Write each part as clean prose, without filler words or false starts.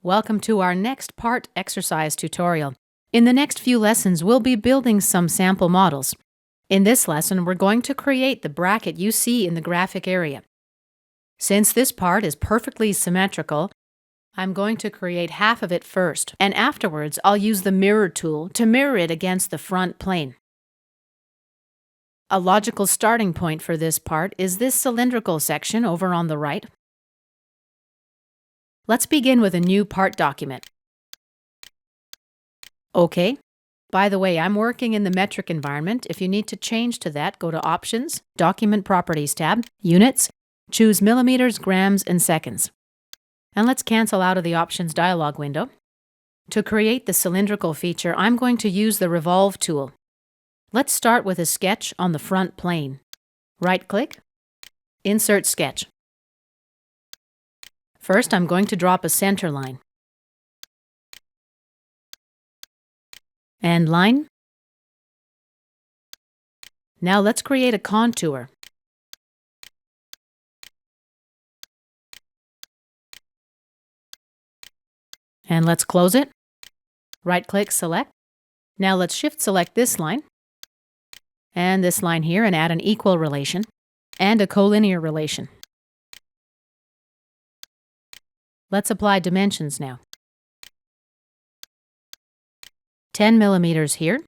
Welcome to our next part exercise tutorial. In the next few lessons, we'll be building some sample models. In this lesson, we're going to create the bracket you see in the graphic area. Since this part is perfectly symmetrical, I'm going to create half of it first, and afterwards I'll use the mirror tool to mirror it against the front plane. A logical starting point for this part is this cylindrical section over on the right. Let's begin with a new part document. OK. By the way, I'm working in the metric environment. If you need to change to that, go to Options, Document Properties tab, Units, choose millimeters, grams, and seconds. And let's cancel out of the Options dialog window. To create the cylindrical feature, I'm going to use the Revolve tool. Let's start with a sketch on the front plane. Right-click, Insert Sketch. First, I'm going to drop a center line. And line. Now let's create a contour. And let's close it. Right-click, select. Now let's shift-select this line and this line here and add an equal relation and a collinear relation. Let's apply dimensions now. 10 millimeters here.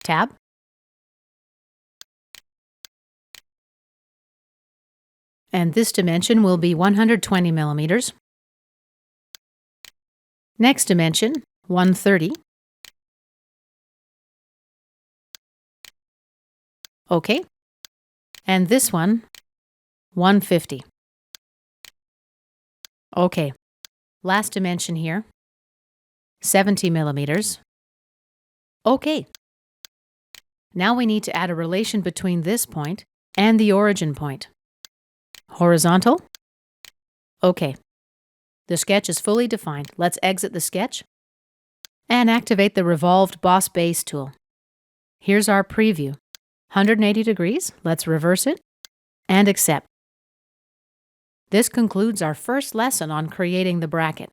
Tab. And this dimension will be 120 millimeters. Next dimension, 130. OK. And this one, 150. OK. Last dimension here, 70 millimeters. OK. Now we need to add a relation between this point and the origin point. Horizontal. OK. The sketch is fully defined. Let's exit the sketch and activate the Revolved Boss Base tool. Here's our preview. 180 degrees. Let's reverse it and accept. This concludes our first lesson on creating the bracket.